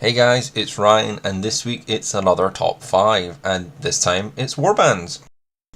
Hey guys, it's Ryan, and this week it's another top 5, and this time it's Warbands.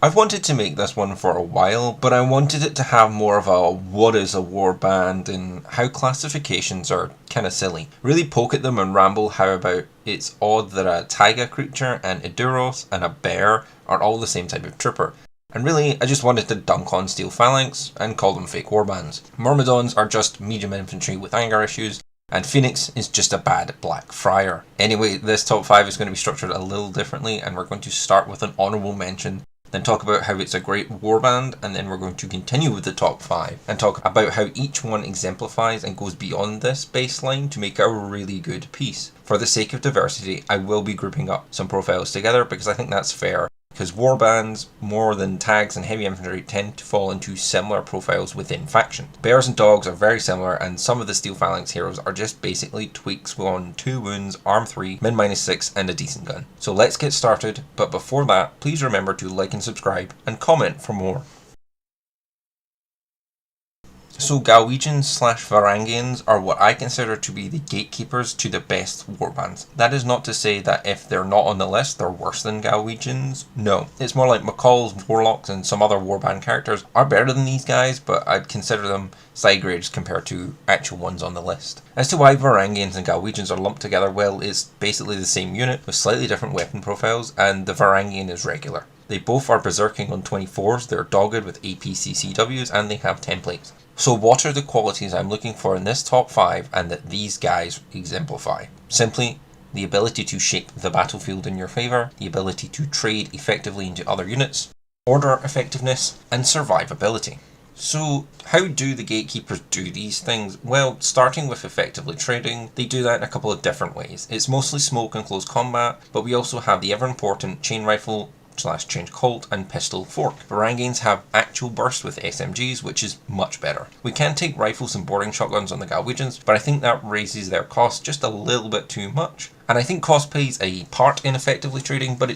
I've wanted to make this one for a while, but I wanted it to have more of a what is a warband and how classifications are kinda silly. Really poke at them and ramble how about it's odd that a taiga creature, an Iduros, and a bear are all the same type of trooper. And really, I just wanted to dunk on Steel Phalanx and call them fake warbands. Myrmidons are just medium infantry with anger issues, and Phoenix is just a bad Black Friar. Anyway, this top 5 is going to be structured a little differently, and we're going to start with an honourable mention, then talk about how it's a great warband, and then we're going to continue with the top 5 and talk about how each one exemplifies and goes beyond this baseline to make a really good piece. For the sake of diversity, I will be grouping up some profiles together because I think that's fair, because warbands, more than tags and heavy infantry, tend to fall into similar profiles within factions. Bears and dogs are very similar, and some of the Steel Phalanx heroes are just basically tweaks on 2 wounds, arm 3, min -6 and a decent gun. So let's get started, but before that, please remember to like and subscribe and comment for more. So Galwegians/Varangians are what I consider to be the gatekeepers to the best warbands. That is not to say that if they're not on the list, they're worse than Galwegians. No, it's more like McCall's Warlocks and some other warband characters are better than these guys, but I'd consider them side grades compared to actual ones on the list. As to why Varangians and Galwegians are lumped together, well, it's basically the same unit with slightly different weapon profiles, and the Varangian is regular. They both are berserking on 24s, they're dogged with APCCWs, and they have templates. So what are the qualities I'm looking for in this top 5 and that these guys exemplify? Simply, the ability to shape the battlefield in your favour, the ability to trade effectively into other units, order effectiveness, and survivability. So how do the gatekeepers do these things? Well, starting with effectively trading, they do that in a couple of different ways. It's mostly smoke and close combat, but we also have the ever important chain rifle / change Colt and pistol fork. Varangians have actual burst with SMGs, which is much better. We can take rifles and boarding shotguns on the Galwegians, but I think that raises their cost just a little bit too much. And I think cost plays a part in effectively trading, but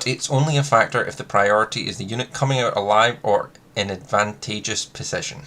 it's only a factor if the priority is the unit coming out alive or in advantageous position.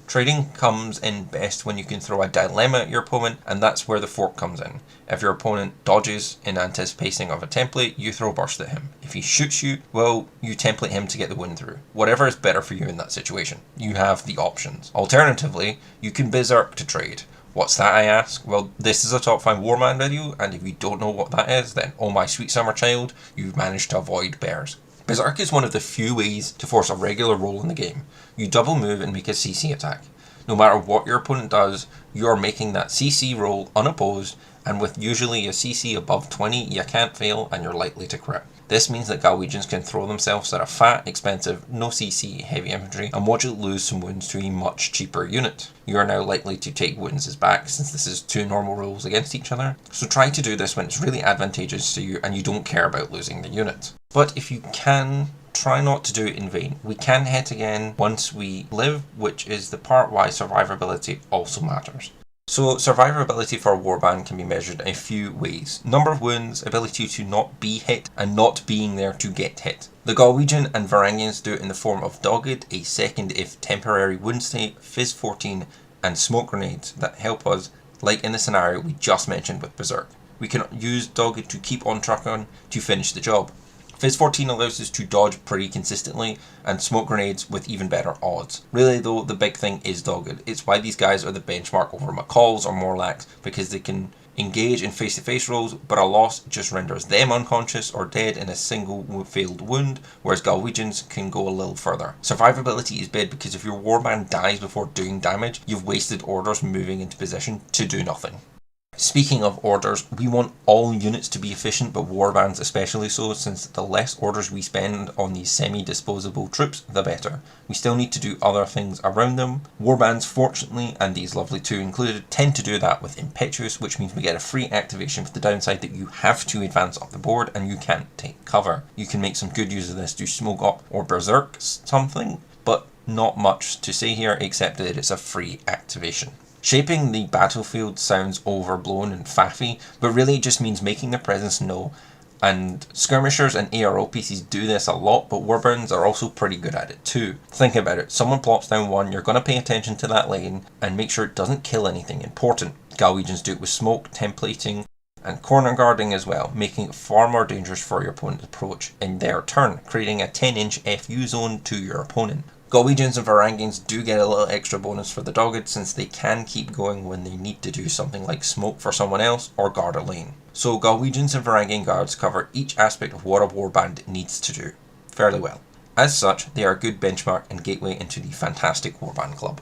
Trading comes in best when you can throw a dilemma at your opponent, and that's where the fork comes in. If your opponent dodges in anticipation of a template, you throw burst at him. If he shoots you, well, you template him to get the win through. Whatever is better for you in that situation. You have the options. Alternatively, you can berserk to trade. What's that, I ask? Well, this is a top 5 Warman video, and if you don't know what that is, then oh my sweet summer child, you've managed to avoid bears. Berserk is one of the few ways to force a regular roll in the game. You double move and make a CC attack. No matter what your opponent does, you are making that CC roll unopposed, and with usually a CC above 20, you can't fail and you're likely to crit. This means that Galwegians can throw themselves at a fat, expensive, no CC heavy infantry and watch it lose some wounds to a much cheaper unit. You are now likely to take wounds as back since this is 2 normal rolls against each other, so try to do this when it's really advantageous to you and you don't care about losing the unit. But if you can, try not to do it in vain. We can hit again once we live, which is the part why survivability also matters. So survivability for a warband can be measured in a few ways. Number of wounds, ability to not be hit, and not being there to get hit. The Galwegian and Varangians do it in the form of dogged, a second if temporary wound state, Fizz 14, and smoke grenades that help us, like in the scenario we just mentioned with Berserk. We can use dogged to keep on trucking to finish the job. Fizz 14 allows us to dodge pretty consistently, and smoke grenades with even better odds. Really though, the big thing is dogged. It's why these guys are the benchmark over McCalls or Morlacks, because they can engage in face-to-face rolls, but a loss just renders them unconscious or dead in a single failed wound, whereas Galwegians can go a little further. Survivability is big because if your warband dies before doing damage, you've wasted orders moving into position to do nothing. Speaking of orders, we want all units to be efficient, but warbands especially so, since the less orders we spend on these semi-disposable troops, the better. We still need to do other things around them. Warbands, fortunately, and these lovely 2 included, tend to do that with Impetuous, which means we get a free activation with the downside that you have to advance up the board and you can't take cover. You can make some good use of this to smoke up or berserk something, but not much to say here except that it's a free activation. Shaping the battlefield sounds overblown and faffy, but really it just means making their presence known, and skirmishers and ARO PCs do this a lot, but warbands are also pretty good at it too. Think about it, someone plops down 1, you're going to pay attention to that lane and make sure it doesn't kill anything important. Galwegians do it with smoke, templating, and corner guarding as well, making it far more dangerous for your opponent's approach in their turn, creating a 10-inch FU zone to your opponent. Galwegians and Varangians do get a little extra bonus for the dogged since they can keep going when they need to do something like smoke for someone else or guard a lane. So Galwegians and Varangian guards cover each aspect of what a warband needs to do fairly well. As such, they are a good benchmark and gateway into the fantastic warband club.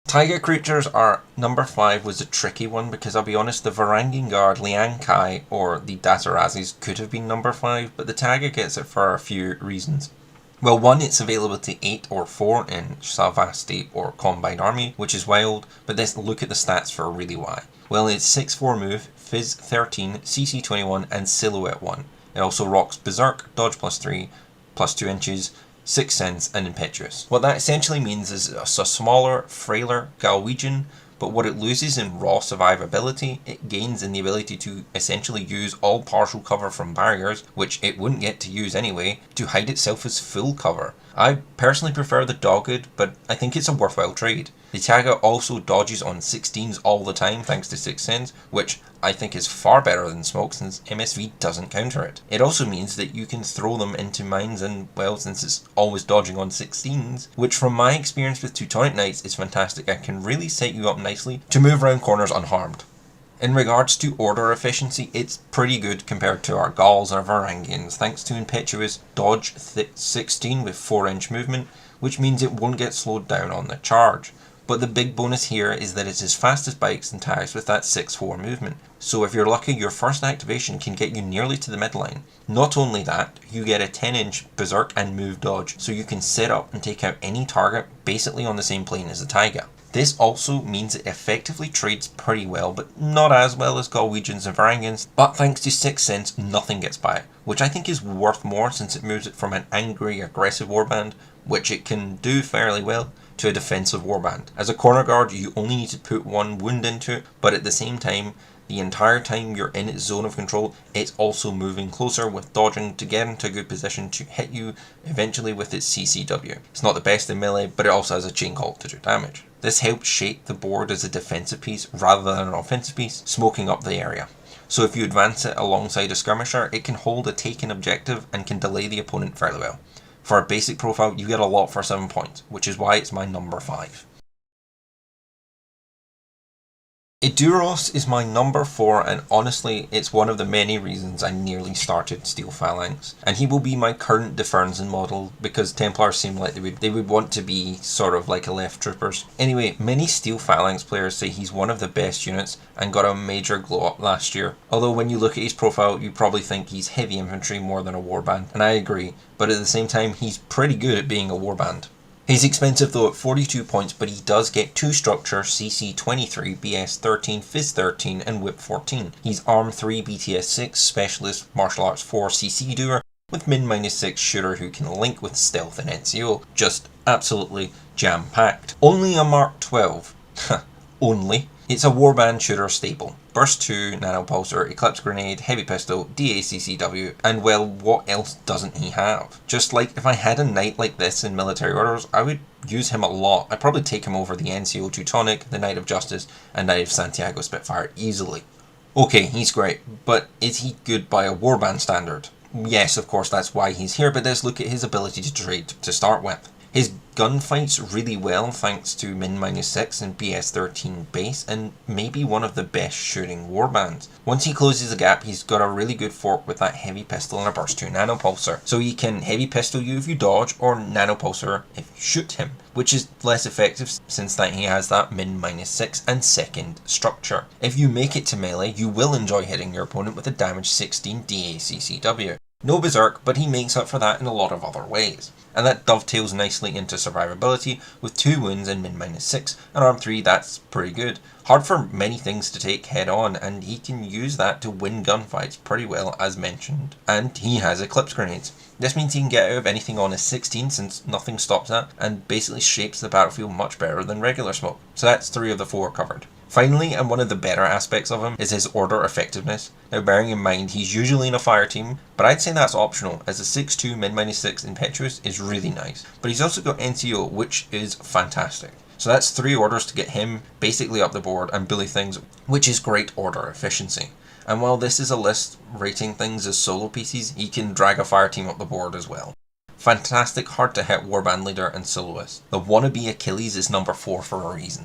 Taiga creatures are number 5 was a tricky one because I'll be honest, the Varangian Guard, Liang Kai, or the Datarazis could have been number 5, but the Taiga gets it for a few reasons. Well, one, it's availability 8 or 4 in Savasti or Combined Army, which is wild, but let's look at the stats for really why. Well, it's 6-4 move, Fizz 13, CC 21, and Silhouette 1. It also rocks Berserk, Dodge +3, +2 inches, 6 Sense, and Impetuous. What that essentially means is it's a smaller, frailer Galwegian, but what it loses in raw survivability, it gains in the ability to essentially use all partial cover from barriers, which it wouldn't get to use anyway, to hide itself as full cover. I personally prefer the dogged, but I think it's a worthwhile trade. The Taiga also dodges on 16s all the time thanks to 6 Sense, which I think is far better than smoke since MSV doesn't counter it. It also means that you can throw them into mines and, well, since it's always dodging on 16s, which from my experience with Teutonic Knights is fantastic and can really set you up nicely to move around corners unharmed. In regards to order efficiency, it's pretty good compared to our Gauls and our Varangians, thanks to Impetuous Dodge 16 with 4-inch movement, which means it won't get slowed down on the charge. But the big bonus here is that it's as fast as bikes and tags with that 6-4 movement. So if you're lucky, your first activation can get you nearly to the midline. Not only that, you get a 10-inch Berserk and move dodge, so you can set up and take out any target basically on the same plane as the Taiga. This also means it effectively trades pretty well, but not as well as Galwegians and Varangians, but thanks to 6 Sense, nothing gets by it, which I think is worth more since it moves it from an angry, aggressive warband, which it can do fairly well, to a defensive warband. As a corner guard, you only need to put 1 wound into it, but at the same time, the entire time you're in its zone of control, it's also moving closer with dodging to get into a good position to hit you eventually with its CCW. It's not the best in melee, but it also has a chain call to do damage. This helps shape the board as a defensive piece rather than an offensive piece, smoking up the area. So if you advance it alongside a skirmisher, it can hold a taken objective and can delay the opponent fairly well. For a basic profile, you get a lot for 7 points, which is why it's my number 5. Iduros is my number 4, and honestly, it's one of the many reasons I nearly started Steel Phalanx. And he will be my current Defernsen model, because Templars seem like they would want to be sort of like a left troopers. Anyway, many Steel Phalanx players say he's one of the best units, and got a major glow up last year. Although when you look at his profile, you probably think he's heavy infantry more than a warband, and I agree, but at the same time, he's pretty good at being a warband. He's expensive though at 42 points, but he does get 2 structure, CC 23, BS 13, Fizz 13, and Whip 14. He's Arm 3, BTS 6, Specialist, Martial Arts 4, CC Doer, with min -6 shooter who can link with stealth and NCO. Just absolutely jam-packed. Only a Mark 12. Only. It's a warband shooter staple. Burst 2, Nanopulsar, Eclipse Grenade, Heavy Pistol, DACCW, and well, what else doesn't he have? Just like if I had a knight like this in military orders, I would use him a lot. I'd probably take him over the NCO Teutonic, the Knight of Justice, and Knight of Santiago Spitfire easily. Okay, he's great, but is he good by a warband standard? Yes, of course, that's why he's here, but let's look at his ability to trade to start with. His gun fights really well thanks to min -6 and BS 13 base, and maybe one of the best shooting warbands. Once he closes the gap, he's got a really good fork with that heavy pistol and a burst 2 nanopulsar. So he can heavy pistol you if you dodge, or nanopulsar if you shoot him, which is less effective since that he has that min -6 and second structure. If you make it to melee, you will enjoy hitting your opponent with a damage 16 DACCW. No Berserk, but he makes up for that in a lot of other ways. And that dovetails nicely into survivability with 2 wounds and min -6, and arm 3, that's pretty good. Hard for many things to take head on, and he can use that to win gunfights pretty well as mentioned. And he has Eclipse Grenades. This means he can get out of anything on a 16 since nothing stops that, and basically shapes the battlefield much better than regular smoke. So that's 3 of the 4 covered. Finally, and one of the better aspects of him, is his order effectiveness. Now bearing in mind he's usually in a fire team, but I'd say that's optional as a 6-2 min -6 impetuous is really nice. But he's also got NCO, which is fantastic. So that's 3 orders to get him basically up the board and bully things, which is great order efficiency. And while this is a list rating things as solo pieces, he can drag a fire team up the board as well. Fantastic, hard to hit warband leader and soloist. The wannabe Achilles is number 4 for a reason.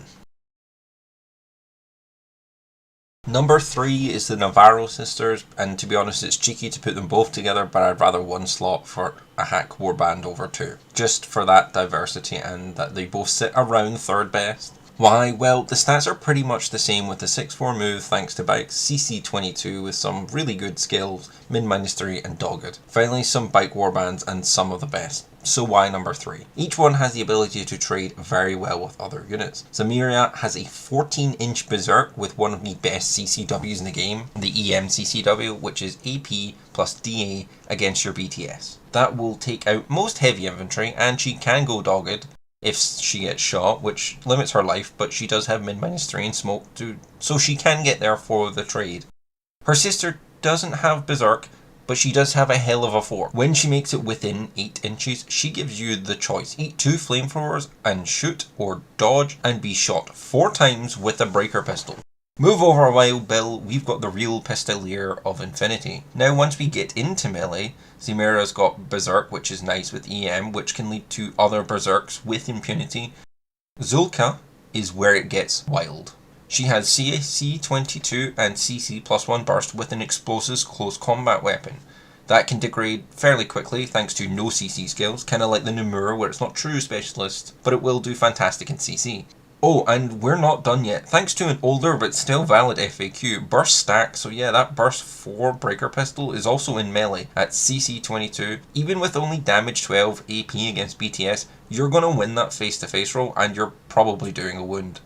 Number 3 is the Navarro sisters, and to be honest it's cheeky to put them both together, but I'd rather one slot for a hack warband over 2. Just for that diversity and that they both sit around 3rd best. Why? Well, the stats are pretty much the same with the 6-4 move thanks to bike, CC22 with some really good skills, min -3 and dogged. Finally some bike warbands and some of the best. So why number 3? Each one has the ability to trade very well with other units. Zamiria has a 14-inch Berserk with one of the best CCWs in the game, the EM CCW, which is AP plus DA against your BTS. That will take out most heavy infantry, and she can go dogged if she gets shot, which limits her life, but she does have min -3 and smoke too, so she can get there for the trade. Her sister doesn't have Berserk, but she does have a hell of a 4. When she makes it within 8 inches, she gives you the choice. Eat 2 flamethrowers and shoot or dodge and be shot 4 times with a breaker pistol. Move over a while, Bill, we've got the real Pistolier of Infinity. Now once we get into melee, Zemira's got Berserk, which is nice with EM, which can lead to other Berserks with impunity. Zulka is where it gets wild. She has CAC 22 and CC +1 burst with an explosives close combat weapon. That can degrade fairly quickly thanks to no CC skills, kinda like the Nomura where it's not true specialist, but it will do fantastic in CC. Oh, and we're not done yet. Thanks to an older but still valid FAQ, Burst Stack, so yeah, that Burst 4 breaker pistol is also in melee at CC 22. Even with only damage 12 AP against BTS, you're gonna win that face-to-face roll and you're probably doing a wound.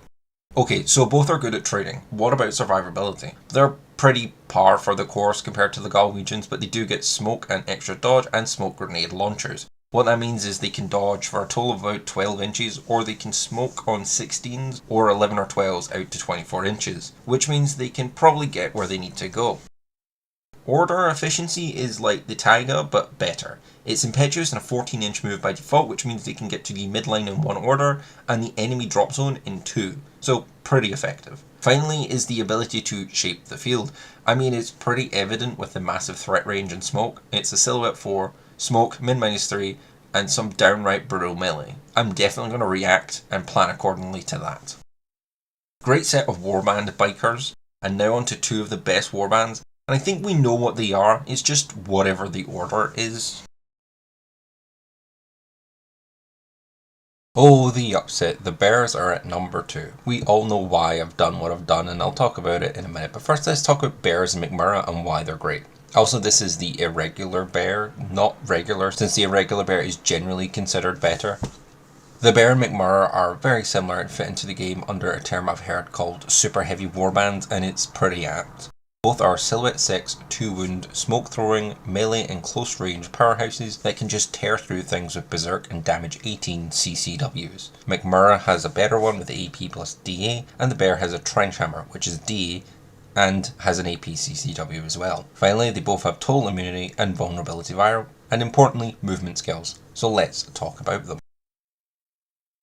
Okay, so both are good at trading. What about survivability? They're pretty par for the course compared to the Galwegians, but they do get smoke and extra dodge and smoke grenade launchers. What that means is they can dodge for a total of about 12 inches, or they can smoke on 16s or 11 or 12s out to 24 inches, which means they can probably get where they need to go. Order efficiency is like the Taiga, but better. It's impetuous and a 14-inch move by default, which means they can get to the midline in 1 order, and the enemy drop zone in 2, so pretty effective. Finally is the ability to shape the field. I mean, it's pretty evident with the massive threat range and smoke. It's a silhouette 4, smoke, min -3, and some downright brutal melee. I'm definitely going to react and plan accordingly to that. Great set of warband bikers, and now on to 2 of the best warbands, and I think we know what they are, it's just whatever the order is. Oh, the upset. The Bears are at number 2. We all know why I've done what I've done, and I'll talk about it in a minute, but first let's talk about Bears and McMurrah and why they're great. Also, this is the irregular bear, not regular, since the irregular bear is generally considered better. The bear and McMurrah are very similar and fit into the game under a term I've heard called super heavy warbands, and it's pretty apt. Both are silhouette 6, 2 wound, smoke throwing, melee and close range powerhouses that can just tear through things with Berserk and damage 18 CCWs. McMurrah has a better one with AP plus DA, and the bear has a trench hammer, which is DA, and has an AP CCW as well. Finally, they both have total immunity and vulnerability viral, and importantly, movement skills. So let's talk about them.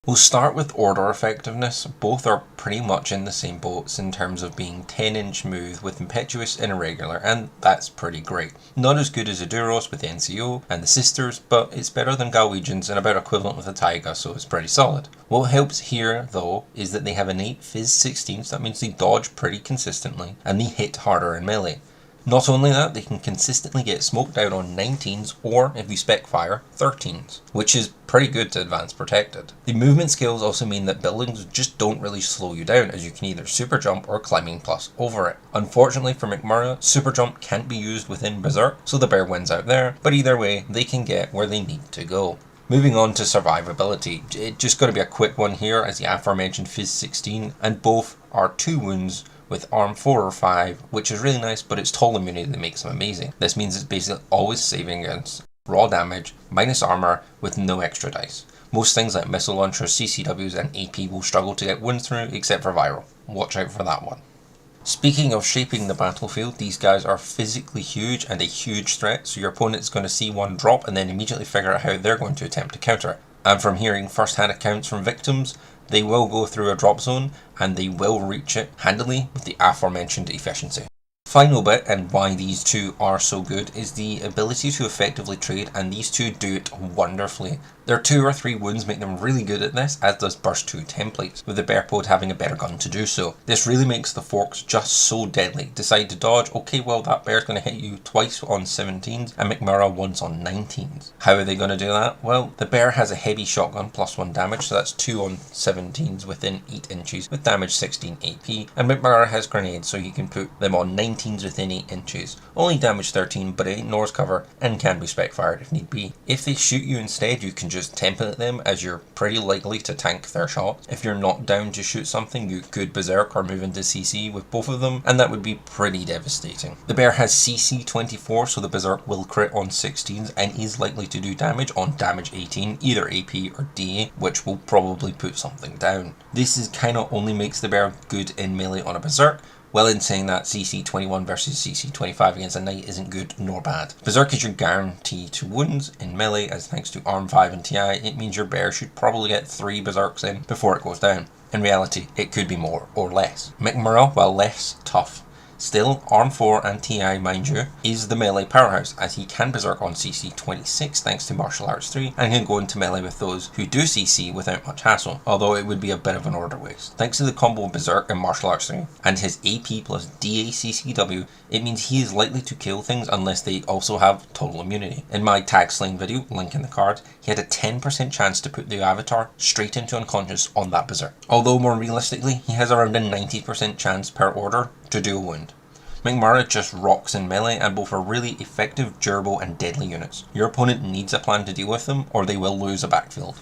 We'll start with order effectiveness. Both are pretty much in the same boats in terms of being 10-inch move with impetuous and irregular, and that's pretty great. Not as good as Aduros with NCO and the sisters, but it's better than Galwegians and about equivalent with a Taiga, so it's pretty solid. What helps here though is that they have innate Phys 16, so that means they dodge pretty consistently and they hit harder in melee. Not only that, they can consistently get smoked out on 19s or, if you spec fire, 13s, which is pretty good to advance protected. The movement skills also mean that buildings just don't really slow you down, as you can either super jump or climbing plus over it. Unfortunately for McMurrah, super jump can't be used within Berserk, so the bear wins out there, but either way, they can get where they need to go. Moving on to survivability, it's just going to be a quick one here as the aforementioned Phys 16, and both are 2 wounds with arm 4 or 5, which is really nice, but it's total immunity that makes them amazing. This means it's basically always saving against raw damage, minus armor, with no extra dice. Most things like missile launchers, CCWs and AP will struggle to get wounds through, except for viral. Watch out for that one. Speaking of shaping the battlefield, these guys are physically huge and a huge threat, so your opponent's going to see one drop and then immediately figure out how they're going to attempt to counter it. And from hearing first-hand accounts from victims, they will go through a drop zone and they will reach it handily with the aforementioned efficiency. Final bit, and why these two are so good, is the ability to effectively trade, and these two do it wonderfully. Their 2 or 3 wounds make them really good at this, as does Burst 2 templates, with the Bear Pod having a better gun to do so. This really makes the Forks just so deadly. Decide to dodge, okay, well that bear's going to hit you twice on 17s and McMurrough once on 19s. How are they going to do that? Well, the bear has a heavy shotgun plus 1 damage, so that's 2 on 17s within 8 inches with damage 16 AP, and McMurrough has grenades, so you can put them on 19s within 8 inches. Only damage 13, but it ignores cover and can be spec fired if need be. If they shoot you instead, you can just template them, as you're pretty likely to tank their shots. If you're not down to shoot something, you could berserk or move into CC with both of them, and that would be pretty devastating. The bear has CC 24, so the berserk will crit on 16s and is likely to do damage on damage 18, either AP or DA, which will probably put something down. This is kinda only makes the bear good in melee on a berserk. Well, in saying that, CC 21 versus CC 25 against a knight isn't good nor bad. Berserk is your guarantee to wounds in melee, as thanks to Arm 5 and TI, it means your bear should probably get 3 berserks in before it goes down. In reality, it could be more or less. McMurrough, while less tough, still, Arm 4 and TI, mind you, is the melee powerhouse, as he can berserk on CC 26 thanks to Martial Arts 3, and can go into melee with those who do CC without much hassle, although it would be a bit of an order waste. Thanks to the combo of Berserk and Martial Arts 3, and his AP plus DA CCW, it means he is likely to kill things unless they also have total immunity. In my tag slaying video, link in the card, he had a 10% chance to put the avatar straight into unconscious on that Berserk. Although more realistically, he has around a 90% chance per order to do a wound. McMurrough just rocks in melee, and both are really effective, durable and deadly units. Your opponent needs a plan to deal with them, or they will lose a backfield.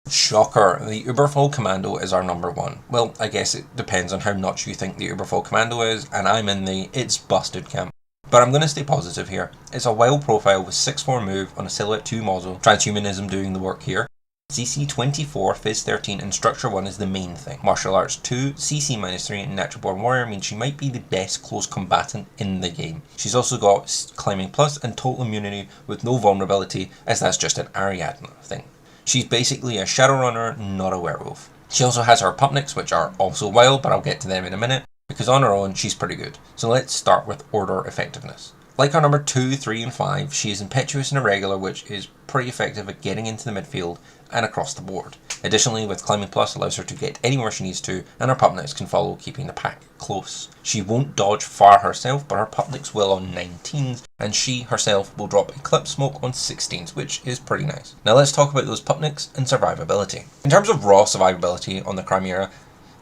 Shocker, the Uberfall Commando is our number 1. Well, I guess it depends on how nuts you think the Uberfall Commando is, and I'm in the it's busted camp. But I'm going to stay positive here. It's a wild profile with 6-4 move on a Silhouette 2 muzzle, transhumanism doing the work here. CC 24, Phys 13 and Structure 1 is the main thing. Martial Arts 2, CC -3 and Natural Born Warrior means she might be the best close combatant in the game. She's also got Climbing Plus and Total Immunity with no vulnerability, as that's just an Ariadne thing. She's basically a Shadowrunner, not a werewolf. She also has her Pupniks, which are also wild, but I'll get to them in a minute, because on her own she's pretty good. So let's start with order effectiveness. Like our number 2, 3 and 5, she is impetuous and irregular, which is pretty effective at getting into the midfield and across the board. Additionally, with Climbing Plus allows her to get anywhere she needs to, and her Pupniks can follow, keeping the pack close. She won't dodge far herself, but her Pupniks will on 19s, and she herself will drop Eclipse Smoke on 16s, which is pretty nice. Now let's talk about those Pupniks and survivability. In terms of raw survivability on the Chimera,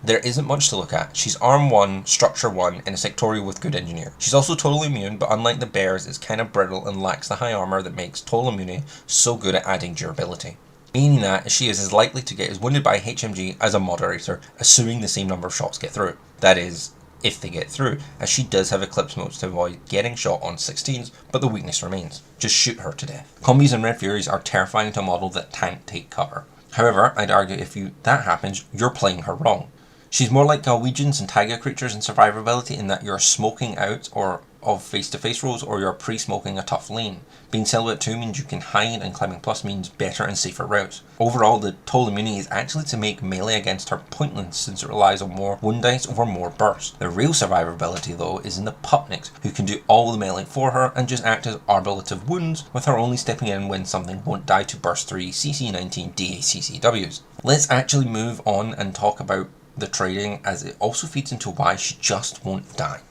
there isn't much to look at. She's Arm 1, Structure 1, and a Sectorial with good engineer. She's also total immune, but unlike the bears, is kind of brittle and lacks the high armor that makes total immunity so good at adding durability. Meaning that she is as likely to get as wounded by HMG as a moderator, assuming the same number of shots get through. That is, if they get through, as she does have Eclipse modes to avoid getting shot on 16s, but the weakness remains. Just shoot her to death. Combis and Red Furies are terrifying to model that can't take cover. However, I'd argue if that happens, you're playing her wrong. She's more like Galwegians and Taiga creatures in survivability in that you're smoking out or of face-to-face rolls, or you're pre-smoking a tough lane. Being Silhouette 2 means you can hide, and Climbing Plus means better and safer routes. Overall, the total immunity is actually to make melee against her pointless, since it relies on more wound dice over more burst. The real survivability though is in the Pupniks, who can do all the melee for her and just act as arbalative wounds, with her only stepping in when something won't die to burst 3 CC 19 DA CCWs. Let's actually move on and talk about the trading, as it also feeds into why she just won't die.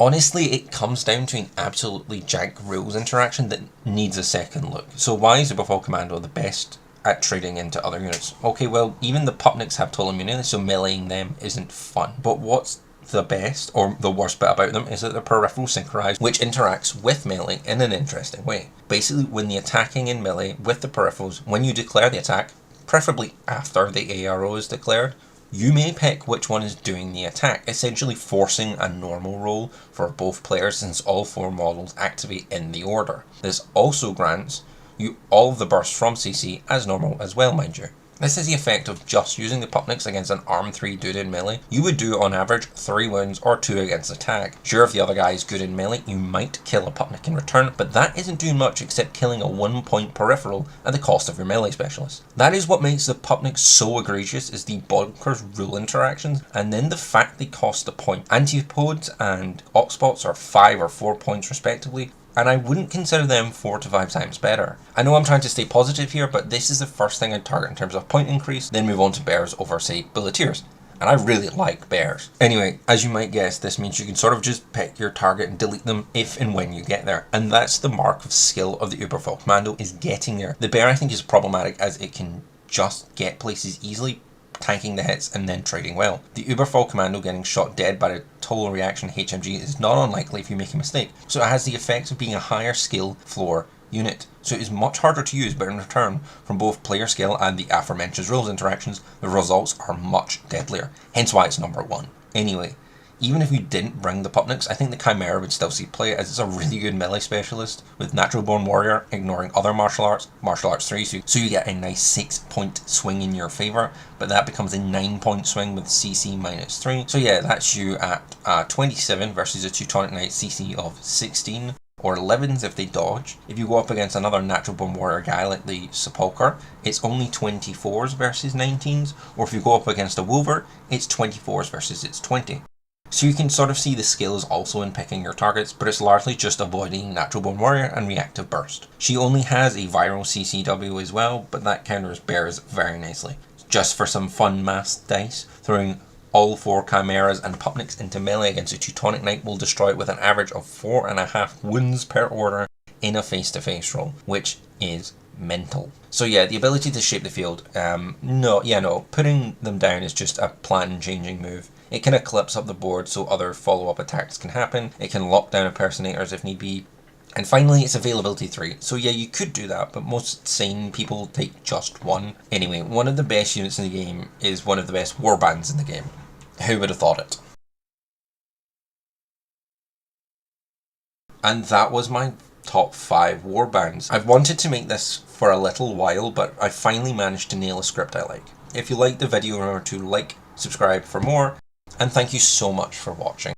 Honestly, it comes down to an absolutely jank rules interaction that needs a second look. So why is Uberfall Commando the best at trading into other units? Okay, well, even the Pupniks have total immunity, so meleeing them isn't fun. But what's the best, or the worst bit about them, is that they're peripheral synchronized, which interacts with melee in an interesting way. Basically, when the attacking in melee with the peripherals, when you declare the attack, preferably after the ARO is declared, you may pick which one is doing the attack, essentially forcing a normal roll for both players since all 4 models activate in the order. This also grants you all of the bursts from CC as normal as well, mind you. This is the effect of just using the Pupniks against an arm 3 dude in melee. You would do on average 3 wounds or 2 against a tag. Sure, if the other guy is good in melee, you might kill a Pupnik in return, but that isn't doing much except killing a 1 point peripheral at the cost of your melee specialist. That is what makes the Pupniks so egregious, is the bonkers rule interactions, and then the fact they cost a point. Antipodes and Oxbots are 5 or 4 points respectively, and I wouldn't consider them 4 to 5 times better. I know I'm trying to stay positive here, but this is the first thing I'd target in terms of point increase, then move on to bears over, say, Bulletiers. And I really like bears. Anyway, as you might guess, this means you can sort of just pick your target and delete them if and when you get there. And that's the mark of skill of the Überfall Commando, is getting there. The bear, I think, is problematic as it can just get places easily, tanking the hits and then trading well. The Überfall Commando getting shot dead by a total reaction HMG is not unlikely if you make a mistake, so it has the effect of being a higher skill floor unit, so it is much harder to use, but in return, from both player skill and the aforementioned rules interactions, the results are much deadlier, hence why it's number 1. Anyway, even if you didn't bring the Pupniks, I think the Chimera would still see play, as it's a really good melee specialist, with Natural Born Warrior ignoring other martial arts 3, so you get a nice 6 point swing in your favour, but that becomes a 9 point swing with CC -3. So yeah, that's you at 27 versus a Teutonic Knight CC of 16, or 11s if they dodge. If you go up against another Natural Born Warrior guy like the Sepulchre, it's only 24s versus 19s, or if you go up against a Wolver, it's 24s versus its 20. So you can sort of see the skills also in picking your targets, but it's largely just avoiding Natural Born Warrior and Reactive Burst. She only has a Viral CCW as well, but that counters bears very nicely. Just for some fun mass dice, throwing all 4 Chimeras and Pupniks into melee against a Teutonic Knight will destroy it with an average of 4.5 wounds per order in a face-to-face roll, which is mental. So yeah, the ability to shape the field, no, putting them down is just a plan-changing move. It can eclipse up the board so other follow-up attacks can happen. It can lock down impersonators if need be. And finally, it's availability 3. So yeah, you could do that, but most sane people take just 1. Anyway, one of the best units in the game is one of the best warbands in the game. Who would have thought it? And that was my top 5 warbands. I've wanted to make this for a little while, but I finally managed to nail a script I like. If you liked the video, remember to like, subscribe for more, and thank you so much for watching.